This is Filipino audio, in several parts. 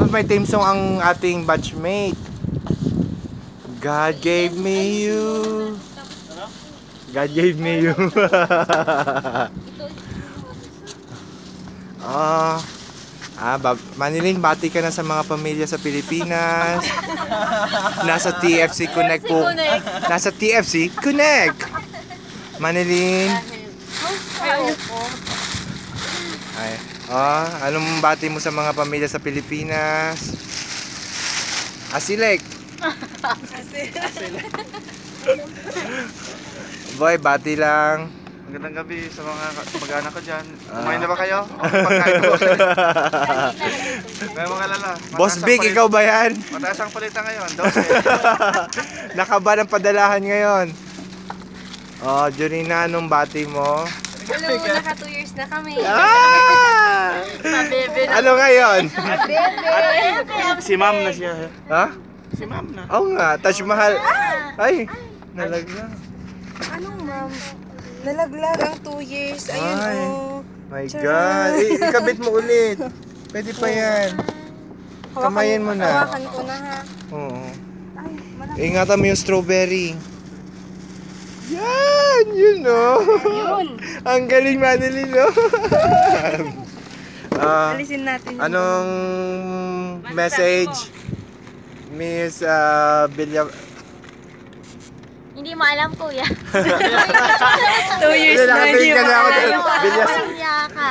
dapat may theme song ang ating batchmate. God gave me you. God gave me you. Manilin, bati ka na sa mga pamilya sa Pilipinas. Nasa TFC Connect po. Nasa TFC Connect. Manilin. Ay, anong bati mo sa mga pamilya sa Pilipinas? Asilek. Boy, bati lang. Magandang gabi sa mga mag-anak ko dyan. Kumain na ba kayo? Pagkain po. May mga lala. Boss Big, ikaw ba yan? Mataas ang palitan ngayon. 12. Nakaba ng padalahan ngayon. Junina, anong bati mo? Hello, naka 2 years na kami. Mabebe na. Ano ngayon? Bebe! Si ma'am na siya. Ha? Si ma'am na. Oo nga, Taj Mahal. Ay, nalagyan. Anong ma'am? Nalaglag ang 2 years. Ayun Ay. oh. My God. Ikabit mo ulit. Pwede pa yan. Kamayin mo na. Hawakan ko na ha. Oo. Ay, malaki. Ingatan mo yung strawberry. Yan! Yun o. Yun. Ang galing, Madeline, no? Alisin natin yung Anong message? Miss Bilyam... Hindi mo alam, kuya. 2 years na hindi ka na ako. Bilyas. Pamilya ka.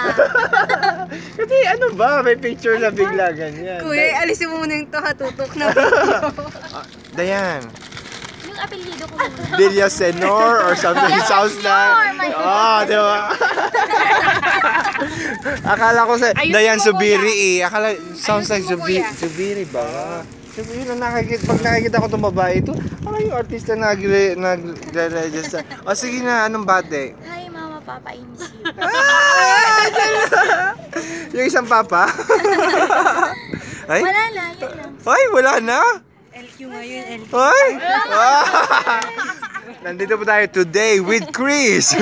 Kasi ano ba? May picture na bigla ganyan. Kuya, alisin mo muna yung tutok na. Dayan. Yung apelyido ko muna. Villasenor or something. Sounds like... di ba? Akala ko sa... Ayusin Dayan mo, Subiri eh. Akala... Sounds like Ayusin mo, kuya. Subiri ba? Yun ang pag nakikita ko itong babae ito, parang yung artista nagre-register. O sige na, anong bate? Hi, mama, papa, I miss you. Yung isang papa? Ay? Wala na, yan lang. Ay, wala na? LQ ngayon, LQ. Ay! Nandito po tayo today with Chris.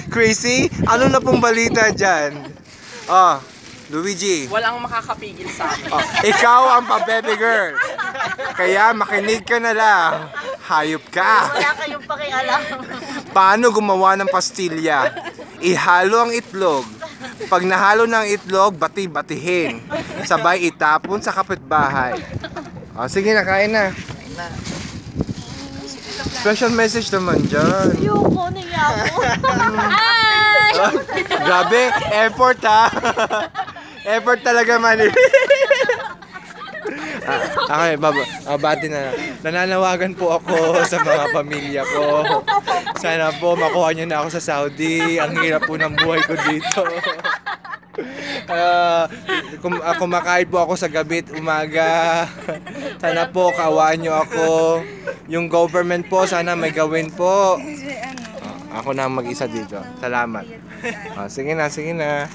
Chrissy, ano na pong balita dyan? Luigi. Walang makakapigil sa akin. Ikaw ang pa-baby girl. Kaya makinig ka na lang. Hayop ka. Wala kayong pakialam. Paano gumawa ng pastilya? Ihalo ang itlog. Pag nahalo ng itlog, bati-batihin. Sabay itapon sa kapitbahay. Sige na, kain na. Special message naman dyan. Ayoko, naiya ako. Hi! Grabe, effort ha. Effort talaga man. Okay, bati na. Nananawagan po ako sa mga pamilya ko. Sana po makuha nyo na ako sa Saudi. Ang hirap po ng buhay ko dito. Kumakain po ako sa gabi at umaga. Sana po kaawaan nyo ako. Yung government po, sana may gawin po. Ako na mag-isa dito. Salamat. Sige na, sige na.